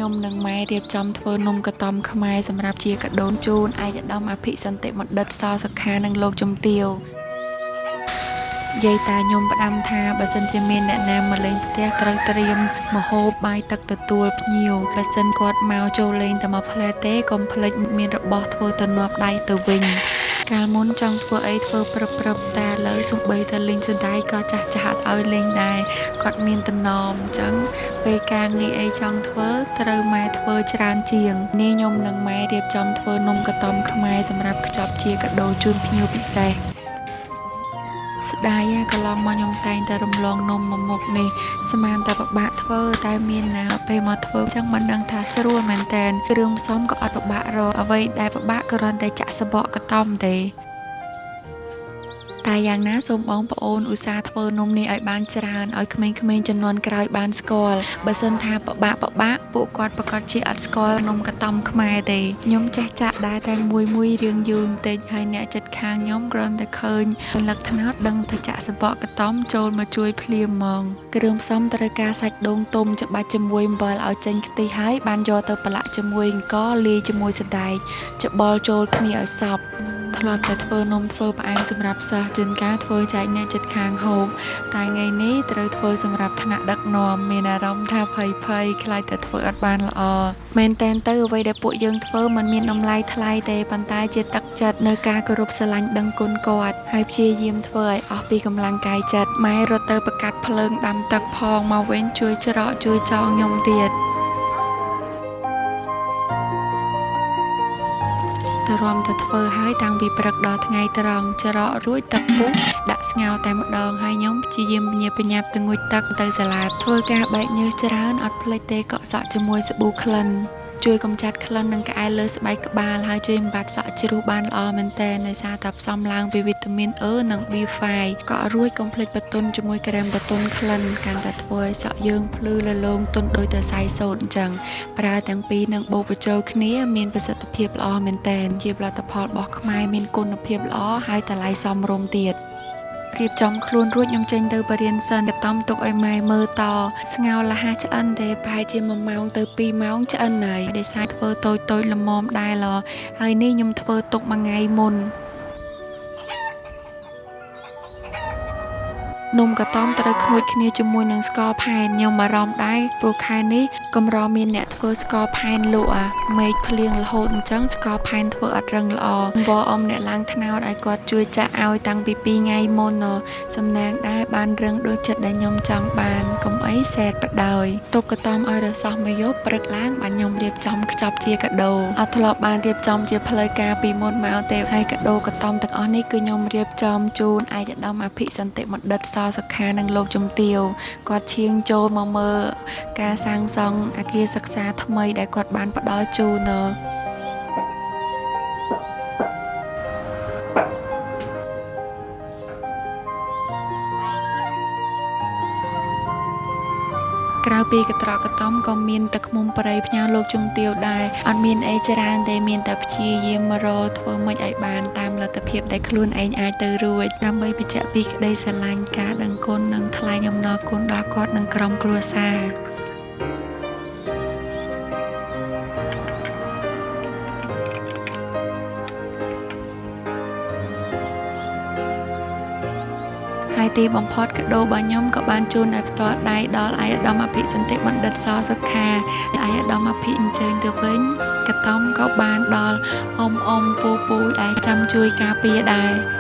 ខ្ញុំនឹងម៉ែរៀបចំធ្វើនំកតំខ្មែរសម្រាប់ជាកាដូជូនឯកឧត្តមអភិសន្តិបណ្ឌិតសសុខានិងលោកជំទាវយាយតាខ្ញុំផ្ដាំថាបើសិនជាមានអ្នកណាមកលេងផ្ទះត្រូវត្រៀមម្ហូបបាយទឹកទទួលភ្ញៀវបើសិនគាត់មកចូលលេងតែមកផ្លែទេកុំភ្លេចមានរបស់ធ្វើទៅនាប់ដៃទៅវិញកាលមុនចង់ធ្វើអីធ្វើព្រឹបតែឥឡូវសំបីតែលេងសណ្ដាយក៏ចាស់អត់ឲ្យលេងដែរគាត់មានតំណមអញ្ចឹងពេលការងារអីចង់ធ្វើត្រូវម៉ែធ្វើច្រើនជាងនេះខ្ញុំនិងម៉ែរៀបចំធ្វើនំកតំខ្មែរសម្រាប់ខ្ចប់ជាកាដូជូនភ្ញៀវពិសេសស្ដាយកន្លងមកខ្ញុំតែងតែរំលងនំមួយមុខនេះស្មានតែពិបាកធ្វើតែមានណាពេលមកធ្វើអញ្ចឹងមិនដឹងថាស្រួលមែនតើគ្រឿងផ្សំក៏អត់ពិបាករកអ្វីដែលពិបាកគ្រាន់តែចាក់សបកកតំទេតែយ៉ាងណាសូមបងប្អូនឧស្សាហ៍ធ្វើនំនេះឲ្យបានច្រើនឲ្យក្មេងៗជំនាន់ក្រោយបានស្គាល់បើសិនថាពិបាកពួកគាត់ប្រកាសជាអត់ស្គាល់នំកតំខ្មែរទេខ្ញុំចេះចាក់ដែរតែមួយរៀងយូរបន្តិចហើយអ្នកចិត្តខាងខ្ញុំគ្រាន់តែឃើញលក្ខណៈដឹងថាចាក់សបកកតំចូលមកជួយភ្លាមហ្មងគ្រឿងផ្សំត្រូវការសាច់ដូងទុំច្បាច់ជាមួយអំបិលឲ្យចេញខ្ទិះហើយបានយកទៅប្រឡាក់ជាមួយអង្ករលាយជាមួយសណ្តែកច្បល់ចូលគ្នាឲ្យសព្វធ្លាប់តែធ្វើនំធ្វើផ្អែមសម្រាប់សិស្សជួនកាលធ្វើចែកអ្នកចិត្តខាងហូបតែថ្ងៃនេះត្រូវធ្វើសម្រាប់ថ្នាក់ដឹកនាំមានអារម្មណ៍ថាភ័យខ្លាចតែធ្វើអត់បានល្អមែនតែនទៅអ្វីដែលពួកយើងធ្វើมันមានតម្លៃថ្លៃទេប៉ុន្តែជាទឹកចិត្តនៅការគោរពស្រឡាញ់ដឹងគុណគាត់ហើយព្យាយាមធ្វើឲ្យអស់ពីកម្លាំងកាយចិត្តម៉ែរត់ទៅប្រកាត់ភ្លើងដាំទឹកផងមកវិញជួយច្រកជួយចងខ្ញុំទៀតរំទៅធ្វើហើយតាំងពីព្រឹកដល់ថ្ងៃត្រង់ច្រករួចទឹកពុះដាក់ស្ងោរតែម្ដងហើយខ្ញុំព្យាយាមបញ្ញាប់ទៅងូតទឹកទៅសាឡាតធ្វើការបែកញើសច្រើនអត់ភ្លេចទេកក់សក់ជាមួយសាប៊ូក្លិនជួយកម្ចាត់ក្លិននិងក្អែលលើស្បែកក្បាលហើយជួយបំបត្តិសក់ជ្រុះបានល្អមែនទែនដោយសារតែផ្សំឡើងពីវីតាមីន E និង B5 កក់រួចកុំភ្លេចបន្ទន់ជាមួយក្រែមបន្ទន់ក្លិនកាន់តែធ្វើឲ្យសក់យើងភ្លឺលលោងទន់ដូចតែសៃសូត្រអញ្ចឹងប្រើទាំងពីរនឹងបូកបញ្ចូលគ្នាមានប្រសិទ្ធភាពល្អមែនទែនជាផលិតផលរបស់ខ្មែរមានគុណភាពល្អហើយតម្លៃសមរម្យទៀតរៀបចំខ្លួនរួចខ្ញុំចេញទៅបរិញ្ញាសិនកតំទុកឲ្យម៉ែមើលតស្ងោរលះឆ្អិនទេប្រហែលជា1ម៉ោងទៅ2ម៉ោងឆ្អិនហើយដោយសារធ្វើតូចល្មមដែរឡហើយនេះខ្ញុំធ្វើទុកមួយថ្ងៃមុននំកតំត្រូវខ្នួចគ្នាជាមួយនឹងស្ករផែនខ្ញុំអារម្មណ៍ដែរព្រោះខែនេះកម្រមានអ្នកធ្វើស្ករផែនលក់មេឃភ្លៀងរហូតអញ្ចឹងស្ករផែនធ្វើអត់រឹងល្អវល់អ៊ំអ្នកឡើងថ្នោតឲ្យគាត់ជួយចាក់ឲ្យតាំងពី2ថ្ងៃមុនសំណាងដែរបានរឹងដូចចិត្តដែលខ្ញុំចង់បានកុំអីសែតបដោយទុកកតំឲ្យរសោះមួយយប់ព្រឹកឡើងបានខ្ញុំរៀបចំខ្ចប់ជាកាដូអត់ធ្លាប់បានរៀបចំជាផ្លូវការពីមុនមកទេហើយកាដូកតំទាំងអស់នេះគឺខ្ញុំរៀបចំជូនឯកឧត្តមអភិសន្តិបណ្ឌិតសុខានិងលោកជំទាវគាត់ឈៀងចូលមកមើលការសាងសង់អគារសិក្សាថ្មីដែលគាត់បានផ្ដល់ជូនក្រៅពីកត្រកកតំក៏មានទឹកឃ្មុំប្រៃផ្ញើលោកជំទាវដែរអត់មានអីច្រើនទេមានតែព្យាយាមរកធ្វើមិនឲ្យបានតាមលទ្ធភាពដែលខ្លួនឯងអាចទៅរួចដើម្បីបញ្ជាក់ពីក្តីស្រឡាញ់ការដឹងគុណនិងថ្លែងអំណរគុណដល់គាត់និងក្រុមគ្រួសារហើយទីបំផុតកាដូរបស់ខ្ញុំក៏បានជូនឲ្យផ្ទាល់ដៃដល់ឯកឧត្តមអភិសន្តិបណ្ឌិតសសុខាឯកឧត្តមអភិអញ្ជើញទៅវិញកតំក៏បានដល់អ៊ំពូដែលចាំជួយការពារដែរ